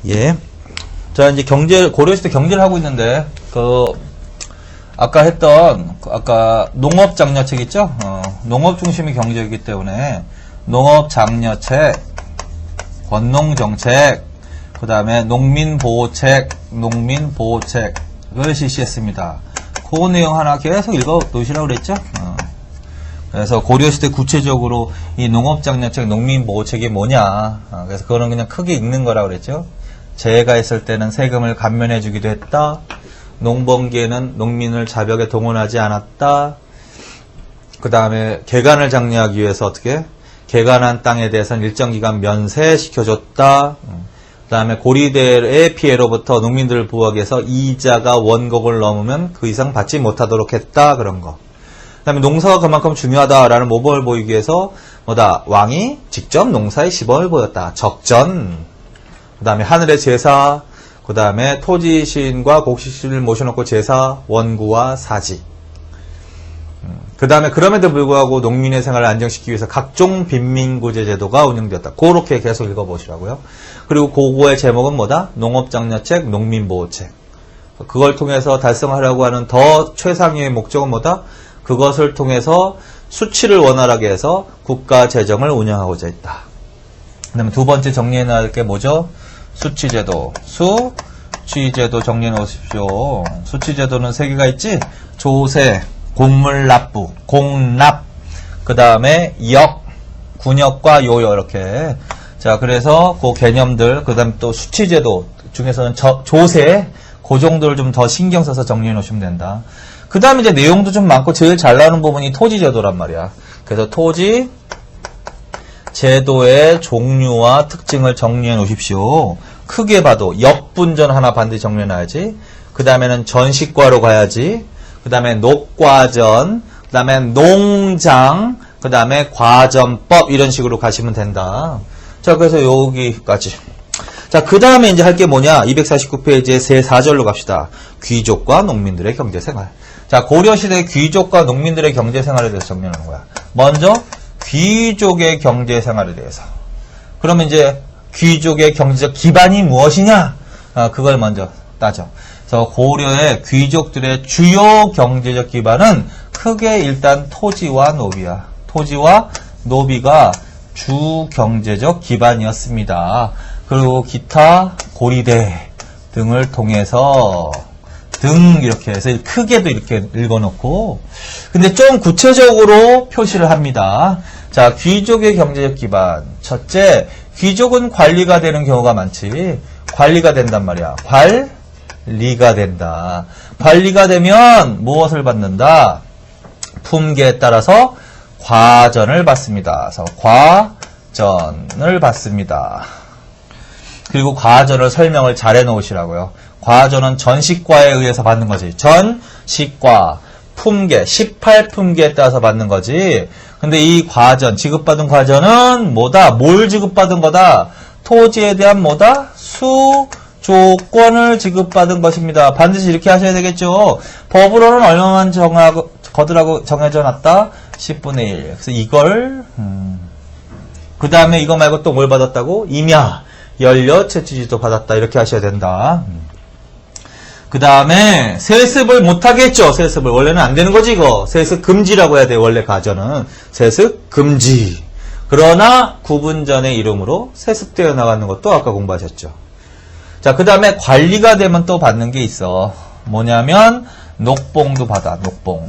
예. 자, 이제 고려시대 경제를 하고 있는데, 아까 했던, 농업장려책 있죠? 농업 중심의 경제이기 때문에, 농업장려책, 권농정책, 그 다음에 농민보호책을 실시했습니다. 그 내용 하나 계속 읽어 놓으시라고 그랬죠? 그래서 고려시대 구체적으로 이 농업장려책, 농민보호책이 뭐냐. 그래서 그거는 그냥 크게 읽는 거라고 그랬죠? 재해가 있을 때는 세금을 감면해 주기도 했다. 농번기에는 농민을 자벽에 동원하지 않았다. 그 다음에 개간을 장려하기 위해서 어떻게? 개간한 땅에 대해서는 일정 기간 면세시켜줬다. 그 다음에 고리대의 피해로부터 농민들을 보호하기 위해서 이자가 원곡을 넘으면 그 이상 받지 못하도록 했다. 그런 거. 그 다음에 농사가 그만큼 중요하다라는 모범을 보이기 위해서 왕이 직접 농사의 시범을 보였다. 적전. 그 다음에 하늘의 제사. 그 다음에 토지신과 곡식신을 모셔놓고 제사, 원구와 사지. 그 다음에 그럼에도 불구하고 농민의 생활을 안정시키기 위해서 각종 빈민구제 제도가 운영되었다. 그렇게 계속 읽어보시라고요. 그리고 그거의 제목은 뭐다? 농업장려책, 농민보호책. 그걸 통해서 달성하려고 하는 더 최상위의 목적은 뭐다? 그것을 통해서 수치를 원활하게 해서 국가 재정을 운영하고자 했다. 그 다음에 두 번째 정리해 놔야 게 뭐죠? 수치제도. 수치제도 정리해 놓으십시오. 수치제도는 세 개가 있지? 조세, 공물납부, 공납, 그 다음에 역, 군역과 요역 이렇게. 자, 그래서 그 개념들, 그 다음에 또 수치제도 중에서는 조세, 그 정도를 좀 더 신경 써서 정리해 놓으시면 된다. 그 다음에 이제 내용도 좀 많고 제일 잘 나오는 부분이 토지제도란 말이야. 그래서 토지 제도의 종류와 특징을 정리해 놓으십시오. 크게 봐도 역분전 하나 반드시 정리해 놔야지. 그 다음에는 전식과로 가야지. 그 다음에 녹과전, 그 다음에 농장, 그 다음에 과전법 이런 식으로 가시면 된다. 자, 그래서 여기까지. 자, 그 다음에 이제 할 게 뭐냐? 249페이지에 세 4절로 갑시다. 귀족과 농민들의 경제생활. 자, 고려시대 귀족과 농민들의 경제생활에 대해서 정리하는 거야. 먼저 귀족의 경제생활에 대해서. 그러면 이제 귀족의 경제적 기반이 무엇이냐? 그걸 먼저 따져. 그래서 고려의 귀족들의 주요 경제적 기반은 크게 일단 토지와 노비야. 토지와 노비가 주 경제적 기반이었습니다. 그리고 기타 고리대 등을 통해서 이렇게 해서 크게도 이렇게 읽어놓고, 근데 좀 구체적으로 표시를 합니다. 자, 귀족의 경제적 기반. 첫째, 귀족은 관리가 되는 경우가 많지. 관리가 된단 말이야. 관리가 된다. 관리가 되면 무엇을 받는다? 품계에 따라서 과전을 받습니다. 그래서 과전을 받습니다. 그리고 과전을 설명을 잘 해놓으시라고요. 과전은 전식과에 의해서 받는 거지. 전식과, 품계, 18품계에 따라서 받는 거지. 근데 이 과전, 지급받은 과전은 뭐다? 뭘 지급받은 거다? 토지에 대한 뭐다? 수조권을 지급받은 것입니다. 반드시 이렇게 하셔야 되겠죠. 법으로는 얼마만 거두라고 정해져 놨다? 10분의 1. 그래서 이걸, 그 다음에 이거 말고 또 뭘 받았다고? 임야, 연료, 채취지도 받았다. 이렇게 하셔야 된다. 그 다음에 세습을 못하게 했죠. 세습을. 원래는 안 되는 거지 이거. 세습 금지라고 해야 돼. 원래 가전은. 세습 금지. 그러나 구분전의 이름으로 세습되어 나가는 것도 아까 공부하셨죠. 자, 그 다음에 관리가 되면 또 받는 게 있어. 뭐냐면 녹봉도 받아.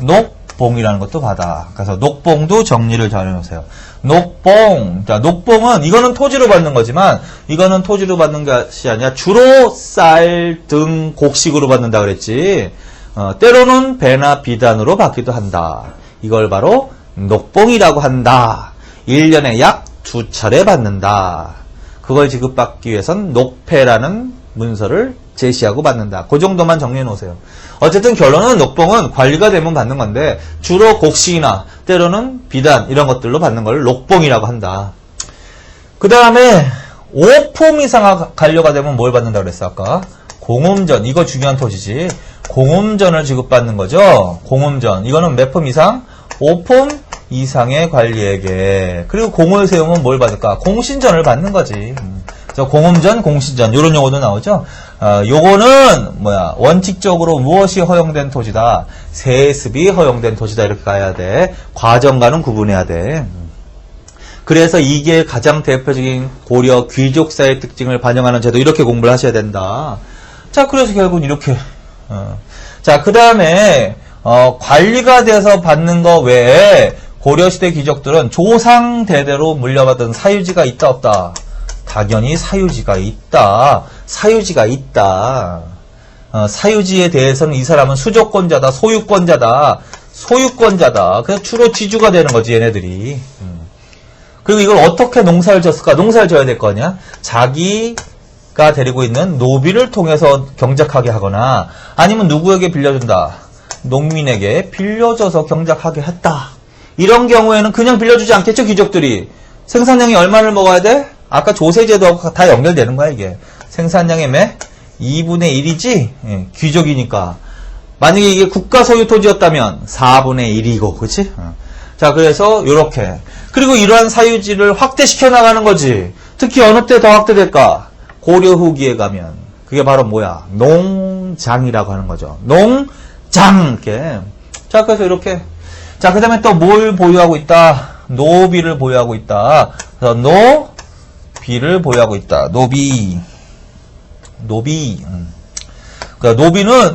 녹봉이라는 것도 받아. 그래서 녹봉도 정리를 잘 해놓으세요. 녹봉. 자, 녹봉은 이거는 토지로 받는 거지만 이거는 토지로 받는 것이 아니라 주로 쌀 등 곡식으로 받는다 그랬지. 때로는 배나 비단으로 받기도 한다. 이걸 바로 녹봉이라고 한다. 1년에 약 2차례 받는다. 그걸 지급받기 위해선 녹패라는 문서를 제시하고 받는다. 그 정도만 정리해 놓으세요. 어쨌든 결론은 녹봉은 관리가 되면 받는 건데 주로 곡식이나 때로는 비단 이런 것들로 받는 걸 녹봉이라고 한다. 그 다음에 5품 이상 관료가 되면 뭘 받는다고 그랬어 아까? 공음전. 이거 중요한 토지지. 공음전을 지급받는 거죠. 공음전. 이거는 몇 품 이상? 5품 이상의 관리에게. 그리고 공을 세우면 뭘 받을까? 공신전을 받는 거지. 그래서 공음전, 공시전 이런 용어도 나오죠. 요거는 뭐야? 원칙적으로 무엇이 허용된 토지다? 세습이 허용된 토지다 이렇게 가야 돼. 과정과는 구분해야 돼. 그래서 이게 가장 대표적인 고려 귀족사의 특징을 반영하는 제도 이렇게 공부를 하셔야 된다. 자, 그래서 결국은 이렇게. 자, 그 다음에 관리가 돼서 받는 거 외에 고려시대 귀족들은 조상 대대로 물려받은 사유지가 있다 없다? 당연히 사유지가 있다. 사유지가 있다. 사유지에 대해서는 이 사람은 수조권자다. 소유권자다. 소유권자다. 그래서 주로 지주가 되는 거지 얘네들이. 그리고 이걸 어떻게 농사를 졌을까? 농사를 져야 될 거 아니야? 자기가 데리고 있는 노비를 통해서 경작하게 하거나 아니면 누구에게 빌려준다? 농민에게 빌려줘서 경작하게 했다. 이런 경우에는 그냥 빌려주지 않겠죠, 귀족들이. 생산량이 얼마를 먹어야 돼? 아까 조세제도하고 다 연결되는 거야, 이게. 생산량의 몇? 2분의 1이지? 예, 귀족이니까. 만약에 이게 국가 소유 토지였다면 4분의 1이고, 그치? 자, 그래서 요렇게. 그리고 이러한 사유지를 확대시켜 나가는 거지. 특히 어느 때 더 확대될까? 고려 후기에 가면. 그게 바로 뭐야? 농장이라고 하는 거죠. 농장! 이렇게. 자, 그래서 이렇게. 자, 그 다음에 또 뭘 보유하고 있다? 노비를 보유하고 있다. 그래서 노비를 보유하고 있다. 노비. 그러니까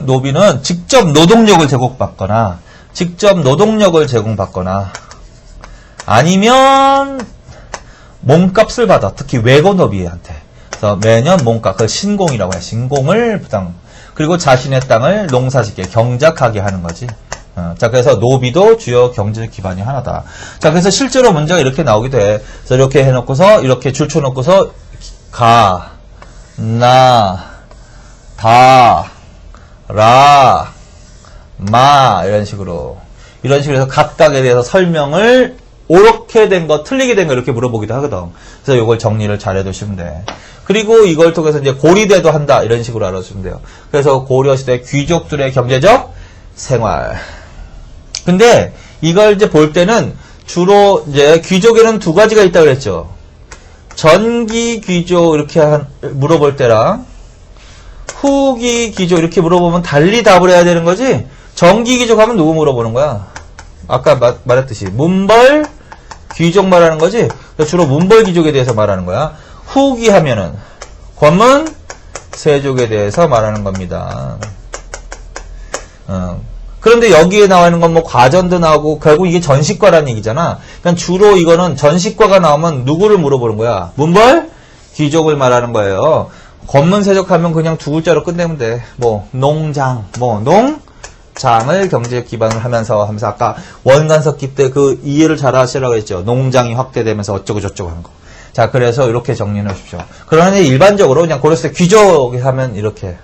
노비는 직접 노동력을 제공받거나, 아니면 몸값을 받아. 특히 외고노비한테. 그래서 매년 몸값, 그 신공이라고 해. 신공을 부담. 그리고 자신의 땅을 농사짓게, 경작하게 하는 거지. 자, 그래서 노비도 주요 경제 기반이 하나다. 자, 그래서 실제로 문제가 이렇게 나오기도 해. 그래서 이렇게 해놓고서, 이렇게 줄쳐놓고서, 가, 나, 다, 라, 마, 이런 식으로 해서 각각에 대해서 설명을 옳게 된 거, 틀리게 된 거 이렇게 물어보기도 하거든. 그래서 이걸 정리를 잘 해두시면 돼. 그리고 이걸 통해서 이제 고리대도 한다. 이런 식으로 알아주시면 돼요. 그래서 고려시대 귀족들의 경제적 생활. 근데 이걸 이제 볼 때는 주로 이제 귀족에는 두 가지가 있다고 그랬죠. 전기 귀족 이렇게 물어볼 때랑 후기 귀족 이렇게 물어보면 달리 답을 해야 되는 거지. 전기 귀족 하면 누구 물어보는 거야? 아까 말했듯이 문벌 귀족 말하는 거지. 주로 문벌 귀족에 대해서 말하는 거야. 후기 하면은 권문 세족에 대해서 말하는 겁니다. 그런데 여기에 나와 있는 건 뭐 과전도 나오고 결국 이게 전식과라는 얘기잖아. 그러니까 주로 이거는 전식과가 나오면 누구를 물어보는 거야? 문벌 귀족을 말하는 거예요. 권문세족 하면 그냥 두 글자로 끝내면 돼. 뭐 농장, 농장을 경제 기반을 하면서 아까 원간석기 때 그 이해를 잘 하시라고 했죠. 농장이 확대되면서 어쩌고 저쩌고 하는 거. 자, 그래서 이렇게 정리해 주십시오. 그러나 일반적으로 그냥 고려시대 귀족이 하면 이렇게.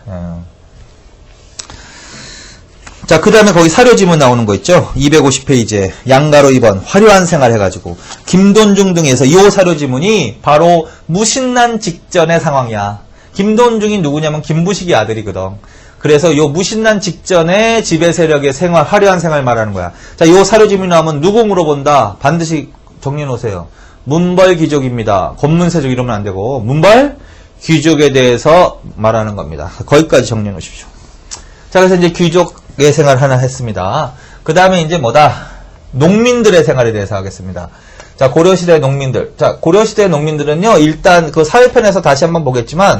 자, 그 다음에 거기 사료지문 나오는 거 있죠? 250페이지에 양가로 2번 화려한 생활 해가지고 김돈중 등에서 이 사료지문이 바로 무신난 직전의 상황이야. 김돈중이 누구냐면 김부식이 아들이거든. 그래서 요 무신난 직전에 지배 세력의 생활, 화려한 생활 말하는 거야. 자, 요 사료지문이 나오면 누구 물어본다? 반드시 정리해 놓으세요. 문벌 귀족입니다. 권문세족 이러면 안 되고 문벌 귀족에 대해서 말하는 겁니다. 거기까지 정리해 놓으십시오. 자, 그래서 이제 귀족의 생활 하나 했습니다. 그 다음에 이제 뭐다? 농민들의 생활에 대해서 하겠습니다. 자, 고려시대 농민들. 자, 고려시대 농민들은요, 일단 그 사회편에서 다시 한번 보겠지만,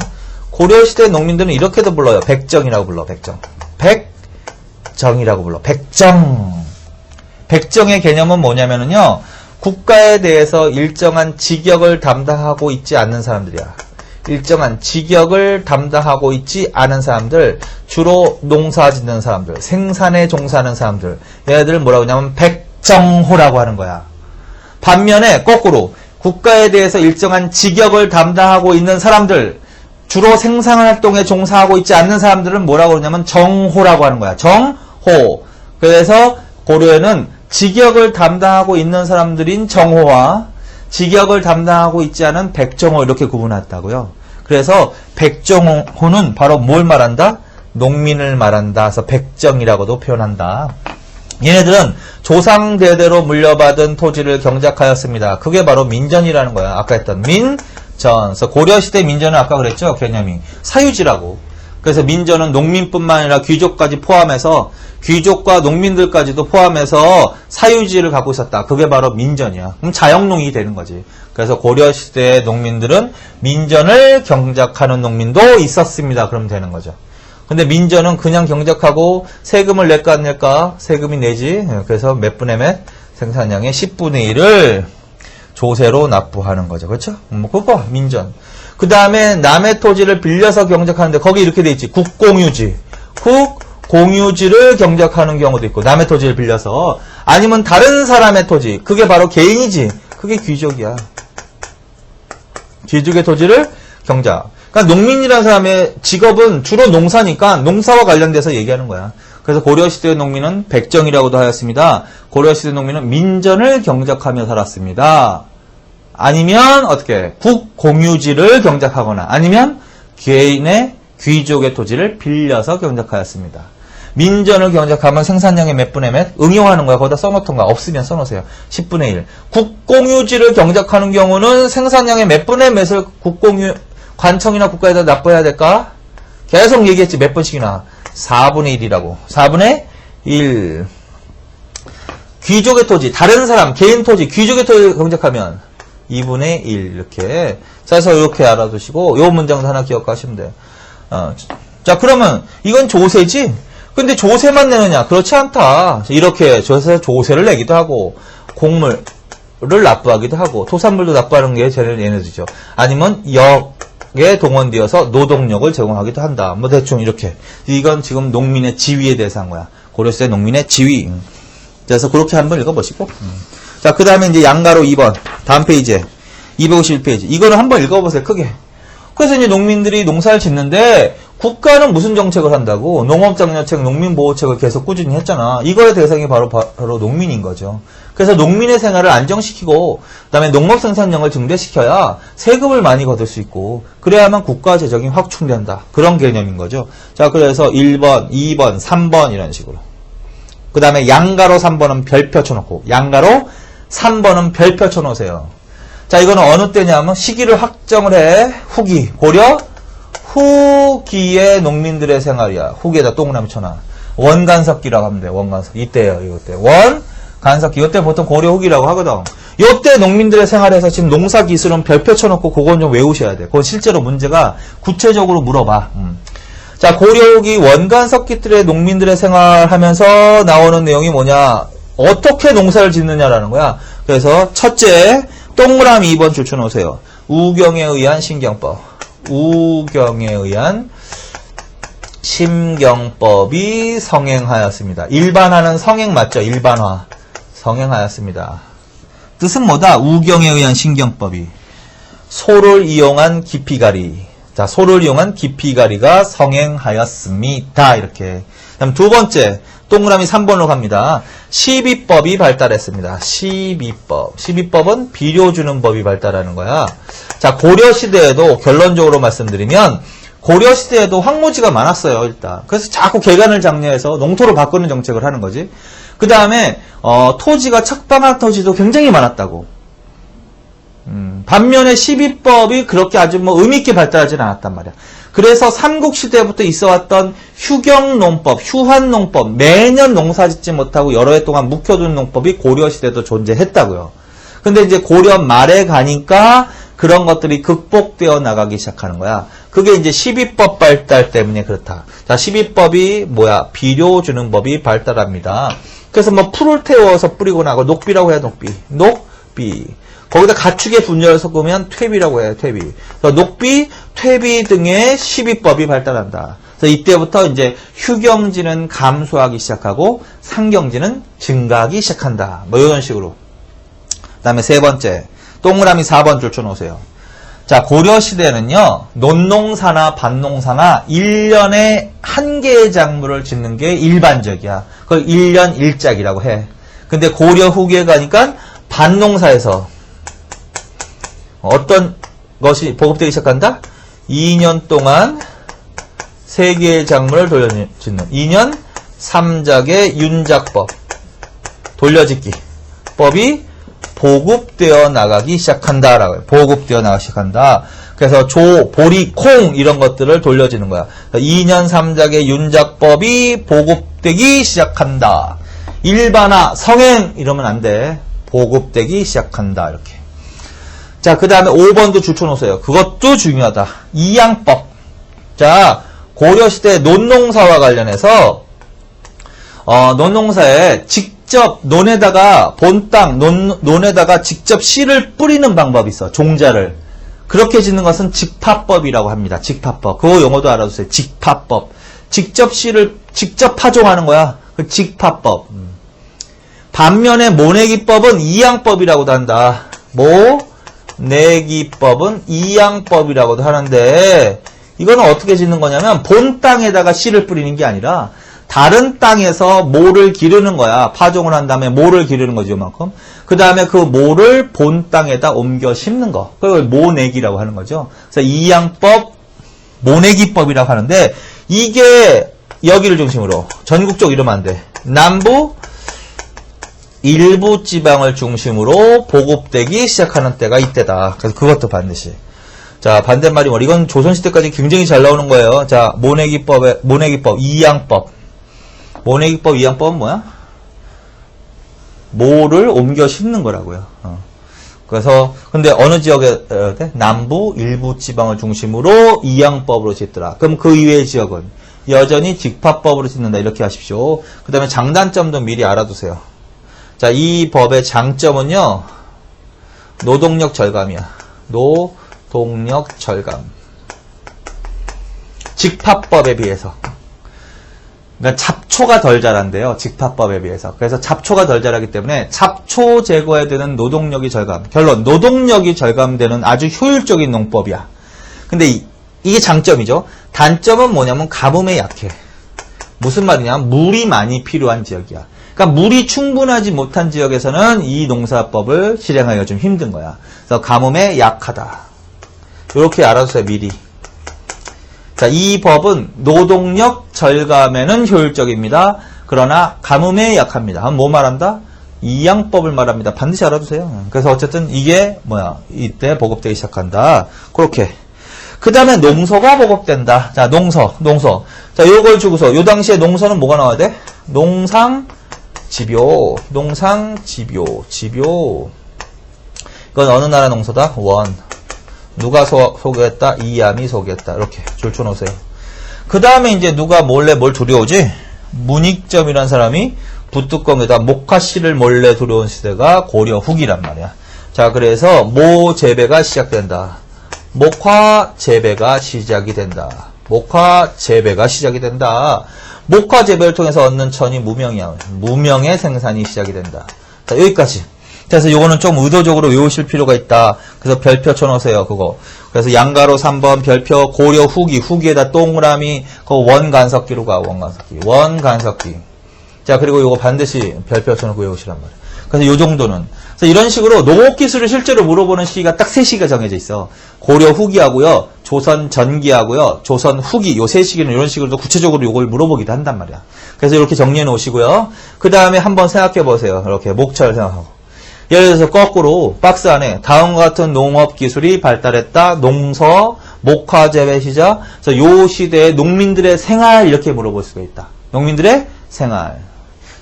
고려시대 농민들은 이렇게도 불러요. 백정이라고 불러, 백정. 백정이라고 불러, 백정. 백정의 개념은 뭐냐면은요, 국가에 대해서 일정한 직역을 담당하고 있지 않는 사람들이야. 일정한 직역을 담당하고 있지 않은 사람들, 주로 농사 짓는 사람들, 생산에 종사하는 사람들, 얘네들을 뭐라고 하냐면 백정호라고 하는 거야. 반면에 거꾸로 국가에 대해서 일정한 직역을 담당하고 있는 사람들, 주로 생산활동에 종사하고 있지 않는 사람들은 뭐라고 그러냐면 정호라고 하는 거야. 정호. 그래서 고려에는 직역을 담당하고 있는 사람들인 정호와 직역을 담당하고 있지 않은 백정호 이렇게 구분했다고요. 그래서 백정호는 바로 뭘 말한다? 농민을 말한다. 그래서 백정이라고도 표현한다. 얘네들은 조상대대로 물려받은 토지를 경작하였습니다. 그게 바로 민전이라는 거야. 아까 했던 민전. 그래서 고려시대 민전은 아까 그랬죠? 개념이 사유지라고. 그래서 민전은 농민뿐만 아니라 귀족까지 포함해서 귀족과 농민들까지도 포함해서 사유지를 갖고 있었다. 그게 바로 민전이야. 그럼 자영농이 되는 거지. 그래서 고려시대의 농민들은 민전을 경작하는 농민도 있었습니다. 그러면 되는 거죠. 근데 민전은 그냥 경작하고 세금을 낼까 안 낼까? 세금이 내지. 그래서 몇 분의 몇? 생산량의 10분의 1을 조세로 납부하는 거죠. 그렇죠? 그거 민전. 그 다음에 남의 토지를 빌려서 경작하는데 거기 이렇게 돼 있지. 국공유지. 국공유지를 경작하는 경우도 있고 남의 토지를 빌려서 아니면 다른 사람의 토지. 그게 바로 개인이지. 그게 귀족이야. 귀족의 토지를 경작. 그러니까 농민이라는 사람의 직업은 주로 농사니까 농사와 관련돼서 얘기하는 거야. 그래서 고려시대의 농민은 백정이라고도 하였습니다. 고려시대 농민은 민전을 경작하며 살았습니다. 아니면 어떻게 국공유지를 경작하거나 아니면 개인의 귀족의 토지를 빌려서 경작하였습니다. 민전을 경작하면 생산량의 몇 분의 몇? 응용하는 거야. 거기다 써놓던가. 없으면 써놓으세요. 10분의 1. 국공유지를 경작하는 경우는 생산량의 몇 분의 몇을 관청이나 국가에다 납부해야 될까? 계속 얘기했지. 몇 번씩이나. 4분의 1이라고. 4분의 1. 귀족의 토지, 다른 사람, 개인 토지, 귀족의 토지를 경작하면 2분의 1 이렇게. 그래서 이렇게 알아두시고 요 문장도 하나 기억하시면 돼요. 자, 그러면 이건 조세지? 근데 조세만 내느냐? 그렇지 않다. 이렇게 조세를 내기도 하고 곡물을 납부하기도 하고 토산물도 납부하는 게 얘네들이죠. 아니면 역에 동원되어서 노동력을 제공하기도 한다. 뭐 대충 이렇게. 이건 지금 농민의 지위에 대해서 한 거야. 고려시대 농민의 지위. 그래서 그렇게 한번 읽어보시고. 자, 그 다음에 이제 양가로 2번. 다음 페이지에. 251페이지. 이거는 한번 읽어보세요. 크게. 그래서 이제 농민들이 농사를 짓는데 국가는 무슨 정책을 한다고? 농업장려책, 농민보호책을 계속 꾸준히 했잖아. 이거의 대상이 바로 농민인 거죠. 그래서 농민의 생활을 안정시키고 그다음에 농업 생산량을 증대시켜야 세금을 많이 거둘 수 있고 그래야만 국가 재정이 확충된다. 그런 개념인 거죠. 자, 그래서 1번, 2번, 3번 이런 식으로. 그 다음에 양가로 3번은 별표 쳐놓고 양가로 3번은 별표 쳐놓으세요. 자, 이거는 어느 때냐면 시기를 확정을 해. 후기. 고려 후기의 농민들의 생활이야. 후기에다 동그라미 쳐놔. 원간석기라고 하면 돼. 원간석. 이때요. 이때. 원간석기. 이때 보통 고려 후기라고 하거든. 이때 농민들의 생활에서 지금 농사 기술은 별표 쳐놓고 그건 좀 외우셔야 돼. 그건 실제로 문제가 구체적으로 물어봐. 자, 고려 후기 원간석기 때의 농민들의 생활하면서 나오는 내용이 뭐냐. 어떻게 농사를 짓느냐라는 거야. 그래서 첫째 동그라미 2번 줄 쳐놓으세요. 우경에 의한 신경법. 우경에 의한 심경법이 성행하였습니다. 일반화는 성행 맞죠? 일반화. 성행하였습니다. 뜻은 뭐다? 우경에 의한 신경법이. 소를 이용한 깊이가리. 자, 소를 이용한 깊이가리가 성행하였습니다. 이렇게. 그다음 두 번째. 동그라미 3번으로 갑니다. 시비법이 발달했습니다. 시비법. 시비법은 비료 주는 법이 발달하는 거야. 자, 고려시대에도 결론적으로 말씀드리면 고려시대에도 황무지가 많았어요. 일단. 그래서 자꾸 개간을 장려해서 농토를 바꾸는 정책을 하는 거지. 그 다음에 토지가 척박한 토지도 굉장히 많았다고. 반면에 시비법이 그렇게 아주 뭐 의미있게 발달하지는 않았단 말이야. 그래서 삼국시대부터 있어왔던 휴경농법, 휴환농법, 매년 농사 짓지 못하고 여러 해 동안 묵혀둔 농법이 고려시대도 존재했다고요. 근데 이제 고려 말에 가니까 그런 것들이 극복되어 나가기 시작하는 거야. 그게 이제 시비법 발달 때문에 그렇다. 자, 시비법이 뭐야? 비료 주는 법이 발달합니다. 그래서 뭐 풀을 태워서 뿌리고 나고 녹비라고 해야 녹비. 녹비. 거기다 가축의 분열을 섞으면 퇴비라고 해요. 퇴비. 녹비, 퇴비 등의 시비법이 발달한다. 그래서 이때부터 이제 휴경지는 감소하기 시작하고 상경지는 증가하기 시작한다. 뭐 이런 식으로. 그 다음에 세 번째. 동그라미 4번 줄 쳐놓으세요. 자, 고려시대는요. 논농사나 밭농사나 1년에 한 개의 작물을 짓는 게 일반적이야. 그걸 1년 1작이라고 해. 근데 고려 후기에 가니까 밭농사에서 어떤 것이 보급되기 시작한다? 2년 동안 3개의 작물을 돌려짓는 2년 3작의 윤작법. 돌려짓기 법이 보급되어 나가기 시작한다라고 해요. 보급되어 나가기 시작한다. 그래서 조, 보리, 콩 이런 것들을 돌려지는 거야. 2년 3작의 윤작법이 보급되기 시작한다. 일반화, 성행 이러면 안 돼. 보급되기 시작한다. 이렇게. 자, 그 다음에 5번도 줄쳐놓으세요. 그것도 중요하다. 이양법. 자, 고려시대 논농사와 관련해서 논농사에 직접 논에다가 본땅 논에다가 직접 씨를 뿌리는 방법이 있어. 종자를. 그렇게 짓는 것은 직파법이라고 합니다. 직파법. 그거 용어도 알아두세요. 직파법. 직접 씨를 직접 파종하는 거야. 그 직파법. 반면에 모내기법은 이양법이라고도 한다. 모내기법은 이양법이라고도 하는데 이거는 어떻게 짓는 거냐면 본 땅에다가 씨를 뿌리는 게 아니라 다른 땅에서 모를 기르는 거야. 파종을 한 다음에 모를 기르는 거죠, 이만큼. 그 다음에 그 모를 본 땅에다 옮겨 심는 거. 그걸 모내기라고 하는 거죠. 그래서 이양법, 모내기법이라고 하는데 이게 여기를 중심으로 전국적 이러면 안 돼. 남부, 일부 지방을 중심으로 보급되기 시작하는 때가 이때다. 그래서 그것도 반드시. 자, 반대말이 뭐, 이건 조선시대까지 굉장히 잘 나오는 거예요. 자, 모내기법, 이양법. 모내기법, 이양법은 뭐야? 모를 옮겨 심는 거라고요. 그래서, 근데 어느 지역에, 남부, 일부 지방을 중심으로 이양법으로 짓더라. 그럼 그 이외의 지역은 여전히 직파법으로 짓는다. 이렇게 하십시오. 그 다음에 장단점도 미리 알아두세요. 자, 이 법의 장점은요, 노동력 절감이야. 노동력 절감. 직파법에 비해서. 그러니까 잡초가 덜 자란대요. 직파법에 비해서. 그래서 잡초가 덜 자라기 때문에 잡초 제거에 드는 노동력이 절감. 결론, 노동력이 절감되는 아주 효율적인 농법이야. 근데 이게 장점이죠. 단점은 뭐냐면 가뭄에 약해. 무슨 말이냐? 물이 많이 필요한 지역이야. 그러니까 물이 충분하지 못한 지역에서는 이 농사법을 실행하기가 좀 힘든 거야. 그래서 가뭄에 약하다. 이렇게 알아두세요, 미리. 자, 이 법은 노동력 절감에는 효율적입니다. 그러나 가뭄에 약합니다. 그럼 뭐 말한다? 이양법을 말합니다. 반드시 알아두세요. 그래서 어쨌든 이게 뭐야? 이때 보급되기 시작한다. 그렇게. 그 다음에 농서가 보급된다. 자, 농서. 자, 요걸 주고서 요 당시에 농서는 뭐가 나와야 돼? 농상집요. 이건 어느 나라 농서다? 원. 누가 소개했다? 이암이 소개했다. 이렇게 줄쳐놓으세요. 그 다음에 이제 누가 몰래 뭘 들여오지? 문익점이라는 사람이 붓뚜껑에다 목화씨를 몰래 들여온 시대가 고려 후기란 말이야. 자, 그래서 모 재배가 시작된다. 목화 재배가 시작이 된다. 목화 재배를 통해서 얻는 천이 무명이야. 무명의 생산이 시작이 된다. 자, 여기까지. 그래서 요거는 좀 의도적으로 외우실 필요가 있다. 그래서 별표 쳐놓으세요, 그거. 그래서 양가로 3번 별표 고려 후기에다 동그라미, 그거 원간석기로 가, 원간석기. 자, 그리고 요거 반드시 별표 쳐놓고 외우시란 말이에요. 그래서 요 정도는. 그래서 이런 식으로 농업기술을 실제로 물어보는 시기가 딱 3시기가 정해져 있어. 고려 후기하고요, 조선 전기하고요, 조선 후기, 요 3시기는 이런 식으로 구체적으로 요걸 물어보기도 한단 말이야. 그래서 이렇게 정리해 놓으시고요. 그 다음에 한번 생각해 보세요. 이렇게 목차를 생각하고. 예를 들어서 거꾸로 박스 안에 다음과 같은 농업기술이 발달했다. 농서, 목화재배 시작. 그래서 요 시대의 농민들의 생활 이렇게 물어볼 수가 있다. 농민들의 생활.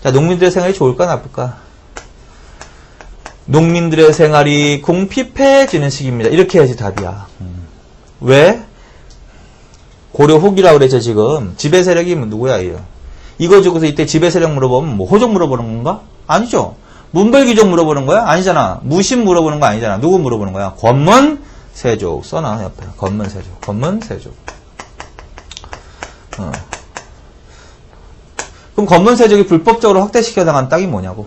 자, 농민들의 생활이 좋을까 나쁠까? 농민들의 생활이 궁핍해지는 시기입니다. 이렇게 해야지 답이야. 왜? 고려 후기라고 그랬죠, 지금. 지배 세력이 누구야, 이거 주고서 이때 지배 세력 물어보면 뭐 호적 물어보는 건가? 아니죠. 문벌귀족 물어보는 거야? 아니잖아. 무신 물어보는 거 아니잖아. 누구 물어보는 거야? 권문, 세족. 써놔, 옆에. 권문, 세족. 그럼 권문, 세족이 불법적으로 확대시켜 나간 땅이 뭐냐고?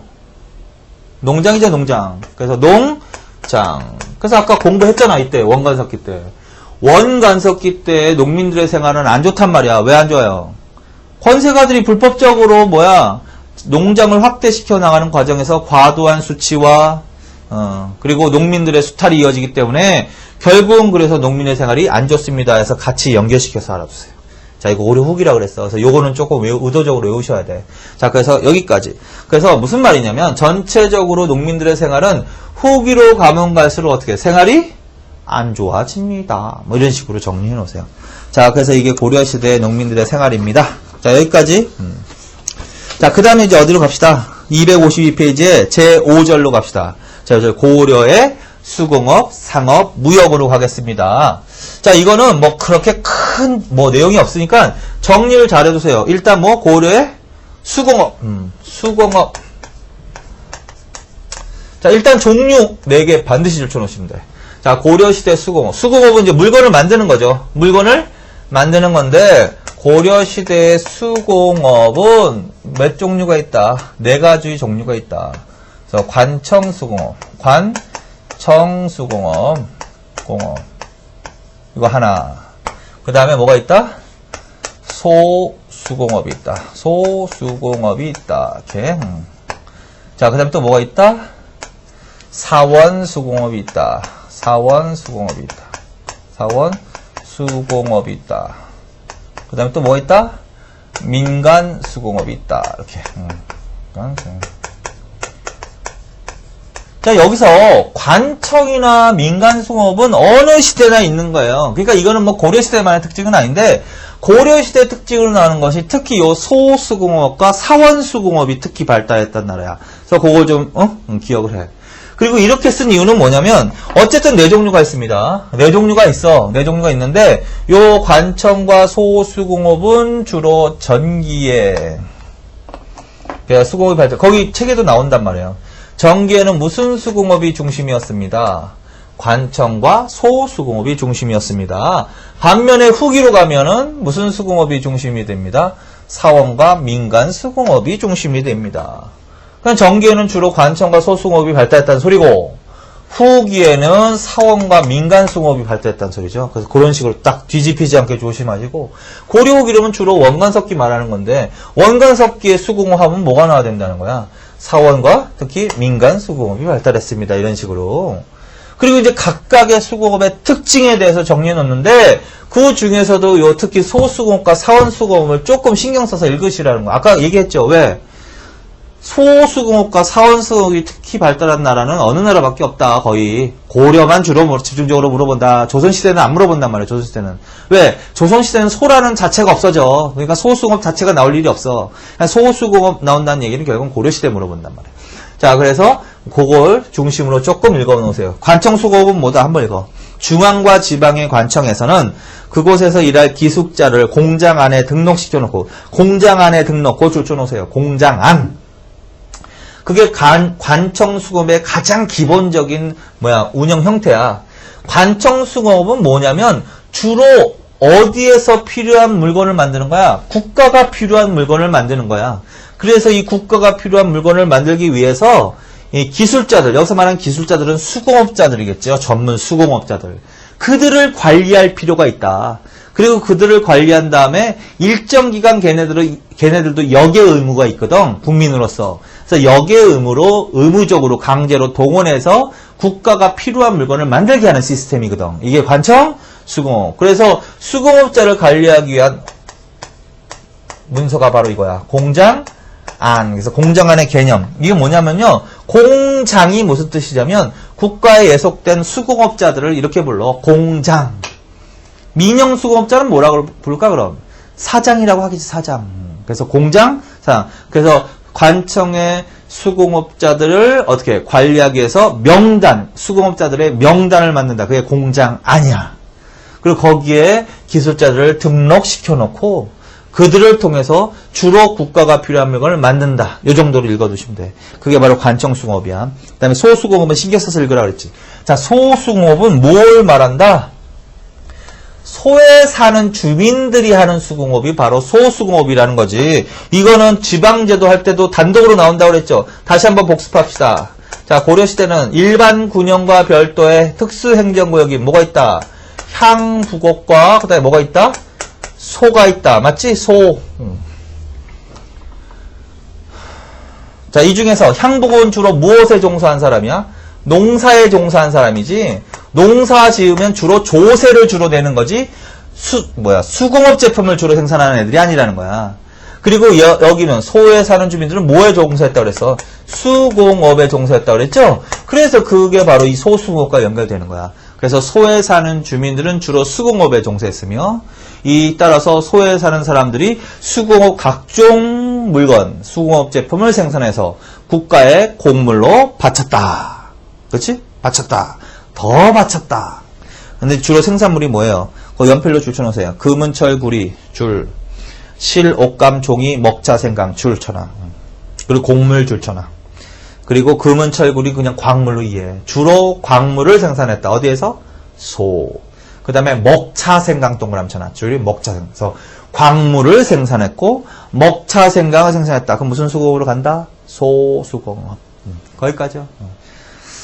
농장이죠, 농장. 그래서 농장. 그래서 아까 공부했잖아, 이때. 원간석기 때. 원간석기 때 농민들의 생활은 안 좋단 말이야. 왜 안 좋아요? 권세가들이 불법적으로 농장을 확대시켜 나가는 과정에서 과도한 수치와 그리고 농민들의 수탈이 이어지기 때문에 결국은 그래서 농민의 생활이 안 좋습니다 해서 같이 연결시켜서 알아두세요. 자, 이거 고려 후기라 그랬어. 그래서 요거는 조금 의도적으로 외우셔야 돼. 자, 그래서 여기까지. 그래서 무슨 말이냐면, 전체적으로 농민들의 생활은 후기로 가면 갈수록 어떻게, 생활이 안 좋아집니다. 뭐 이런 식으로 정리해 놓으세요. 자, 그래서 이게 고려시대의 농민들의 생활입니다. 자, 여기까지. 자, 그 다음에 이제 어디로 갑시다. 252페이지에 제5절로 갑시다. 자, 고려의 수공업, 상업, 무역으로 가겠습니다. 자, 이거는 뭐 그렇게 큰 뭐 내용이 없으니까 정리를 잘 해두세요. 일단 뭐 고려의 수공업, 수공업. 자, 일단 종류 4개 반드시 줄쳐놓으시면 돼요. 자, 고려시대 수공업. 수공업은 이제 물건을 만드는 거죠. 물건을 만드는 건데, 고려시대의 수공업은 몇 종류가 있다? 4가지 종류가 있다. 그래서 관청수공업, 관청수공업, 공업. 이거 하나. 그 다음에 뭐가 있다? 소수공업이 있다. 소수공업이 있다. 이렇게. 자, 그 다음에 또 뭐가 있다? 사원수공업이 있다. 사원수공업이 있다. 사원수공업이 있다. 그 다음에 또 뭐가 있다? 민간수공업이 있다. 이렇게. 자, 여기서 관청이나 민간수공업은 어느 시대나 있는 거예요. 그러니까 이거는 뭐 고려시대만의 특징은 아닌데, 고려시대 특징으로 나오는 것이 특히 요 소수공업과 사원수공업이 특히 발달했단 말이야. 그래서 그걸 좀, 기억을 해. 그리고 이렇게 쓴 이유는 뭐냐면, 어쨌든 4종류가 있습니다. 4종류가 있어. 4종류가 있는데, 요 관청과 소수공업은 주로 전기에, 수공업이 발달, 거기 책에도 나온단 말이에요. 전기에는 무슨 수공업이 중심이었습니다. 관청과 소수공업이 중심이었습니다. 반면에 후기로 가면은 무슨 수공업이 중심이 됩니다. 사원과 민간 수공업이 중심이 됩니다. 그러니까 전기에는 주로 관청과 소수공업이 발달했다는 소리고, 후기에는 사원과 민간 수공업이 발달했다는 소리죠. 그래서 그런 식으로 딱 뒤집히지 않게 조심하시고, 고려 후기로는 주로 원간석기 말하는 건데, 원간석기의 수공업 하면 뭐가 나와야 된다는 거야? 사원과 특히 민간 수공업이 발달했습니다. 이런 식으로. 그리고 이제 각각의 수공업의 특징에 대해서 정리해 놓는데, 그 중에서도 요 특히 소수공업과 사원수공업을 조금 신경 써서 읽으시라는 거. 아까 얘기했죠. 왜? 소수공업과 사원수공업이 특히 발달한 나라는 어느 나라밖에 없다. 거의. 고려만 주로 집중적으로 물어본다. 조선시대는 안 물어본단 말이에요. 조선시대는. 왜? 조선시대는 소라는 자체가 없어져. 그러니까 소수공업 자체가 나올 일이 없어. 소수공업 나온다는 얘기는 결국은 고려시대에 물어본단 말이에요. 자, 그래서 그걸 중심으로 조금 읽어놓으세요. 관청수공업은 뭐다? 한번 읽어. 중앙과 지방의 관청에서는 그곳에서 일할 기숙자를 공장 안에 등록시켜놓고, 공장 안에 등록, 그거 줄쳐놓으세요. 공장 안. 그게 관청수공업의 가장 기본적인 운영 형태야. 관청수공업은 뭐냐면 주로 어디에서 필요한 물건을 만드는 거야? 국가가 필요한 물건을 만드는 거야. 그래서 이 국가가 필요한 물건을 만들기 위해서 이 기술자들, 여기서 말하는 기술자들은 수공업자들이겠죠. 전문 수공업자들. 그들을 관리할 필요가 있다. 그리고 그들을 관리한 다음에 일정 기간 걔네들도 역의 의무가 있거든. 국민으로서. 그래서 역의 의무로 의무적으로 강제로 동원해서 국가가 필요한 물건을 만들게 하는 시스템이거든. 이게 관청 수공업. 그래서 수공업자를 관리하기 위한 문서가 바로 이거야. 공장 안. 그래서 공장 안의 개념. 이게 뭐냐면요. 공장이 무슨 뜻이냐면 국가에 예속된 수공업자들을 이렇게 불러. 공장. 민영 수공업자는 뭐라고 부를까 그럼? 사장이라고 하겠지. 사장. 그래서 공장, 사장. 그래서 관청의 수공업자들을 어떻게 관리하기 위해서 명단, 수공업자들의 명단을 만든다. 그게 공장 아니야. 그리고 거기에 기술자들을 등록시켜 놓고 그들을 통해서 주로 국가가 필요한 물건을 만든다. 이 정도로 읽어두시면 돼. 그게 바로 관청수공업이야. 그 다음에 소수공업은 신경 써서 읽으라 그랬지. 자, 소수공업은 뭘 말한다? 소에 사는 주민들이 하는 수공업이 바로 소수공업이라는 거지. 이거는 지방제도 할 때도 단독으로 나온다고 그랬죠. 다시 한번 복습합시다. 자, 고려시대는 일반 군영과 별도의 특수행정구역이 뭐가 있다? 향부곡과 그 다음에 뭐가 있다? 소가 있다. 맞지? 소. 자, 이 중에서 향부곡은 주로 무엇에 종사한 사람이야? 농사에 종사한 사람이지. 농사 지으면 주로 조세를 주로 내는 거지. 수공업 제품을 주로 생산하는 애들이 아니라는 거야. 그리고 여기는 소에 사는 주민들은 뭐에 종사했다고 그랬어? 수공업에 종사했다고 그랬죠? 그래서 그게 바로 이 소수공업과 연결되는 거야. 그래서 소에 사는 주민들은 주로 수공업에 종사했으며, 따라서 소에 사는 사람들이 수공업 각종 물건, 수공업 제품을 생산해서 국가에 곡물로 바쳤다. 그렇지? 바쳤다. 더 바쳤다. 근데 주로 생산물이 뭐예요? 그 연필로 줄 쳐놓으세요. 금은, 철, 구리, 줄. 실, 옷감, 종이, 먹자, 생강, 줄 쳐놔. 그리고 곡물 줄 쳐놔. 그리고 금은, 철, 구리 그냥 광물로 이해해. 주로 광물을 생산했다. 어디에서? 소. 그 다음에 먹차, 생강 동그라미 쳐놔. 줄이 먹차, 생강. 그래서 광물을 생산했고 먹차, 생강을 생산했다. 그럼 무슨 수공업으로 간다? 소수공업. 거기까지요.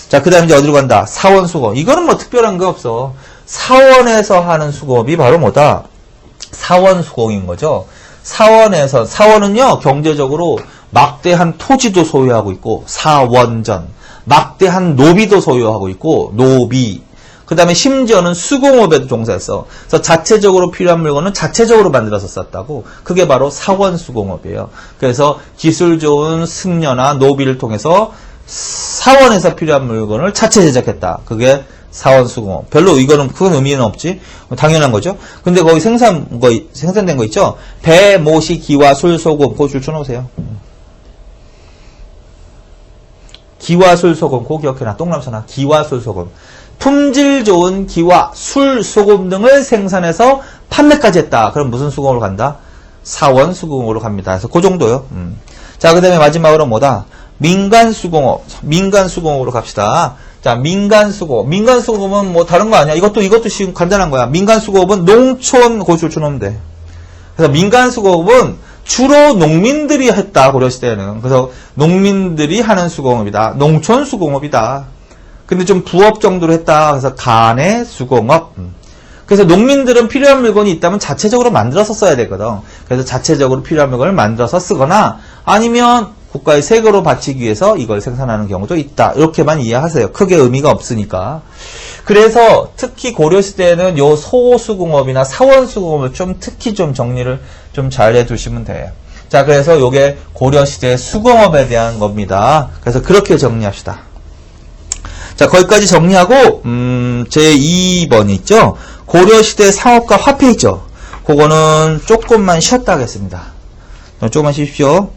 자, 그 다음에 이제 어디로 간다? 사원수공업. 이거는 뭐 특별한 거 없어. 사원에서 하는 수공업이 바로 뭐다? 사원수공인 거죠. 사원은요, 경제적으로 막대한 토지도 소유하고 있고, 사원전. 막대한 노비도 소유하고 있고, 노비. 그 다음에 심지어는 수공업에도 종사했어. 그래서 자체적으로 필요한 물건은 자체적으로 만들어서 썼다고. 그게 바로 사원수공업이에요. 그래서 기술 좋은 승려나 노비를 통해서 사원에서 필요한 물건을 자체 제작했다. 그게 사원수공업. 별로 이거는 큰 의미는 없지. 당연한 거죠. 근데 거기 생산된 거 있죠? 배, 모시, 기와, 술, 소금. 그거 줄 쳐놓으세요. 기와, 술, 소금. 그거 기억해놔. 동그라미 기와, 술, 소금. 품질 좋은 기와, 술, 소금 등을 생산해서 판매까지 했다. 그럼 무슨 수공업으로 간다? 사원수공업으로 갑니다. 그래서 그 정도요. 자, 그 다음에 마지막으로 뭐다? 민간수공업. 민간수공업으로 갑시다. 자, 민간수공업. 민간수공업은 뭐 다른 거 아니야. 이것도 지금 간단한 거야. 민간수공업은 농촌 고줄 쳐놓으면 돼. 그래서 민간수공업은 주로 농민들이 했다. 고려시대에는. 그래서 농민들이 하는 수공업이다. 농촌수공업이다. 근데 좀 부업 정도로 했다. 그래서 간의 수공업. 그래서 농민들은 필요한 물건이 있다면 자체적으로 만들어서 써야 되거든. 그래서 자체적으로 필요한 물건을 만들어서 쓰거나 아니면 국가의 세금으로 바치기 위해서 이걸 생산하는 경우도 있다. 이렇게만 이해하세요. 크게 의미가 없으니까. 그래서 특히 고려시대에는 요 소수공업이나 사원수공업을 좀 특히 좀 정리를 좀 잘 해두시면 돼요. 자, 그래서 요게 고려시대 수공업에 대한 겁니다. 그래서 그렇게 정리합시다. 자, 거기까지 정리하고 제2번 있죠. 고려시대 상업과 화폐 있죠. 그거는 조금만 쉬었다 하겠습니다. 조금만 쉬십시오.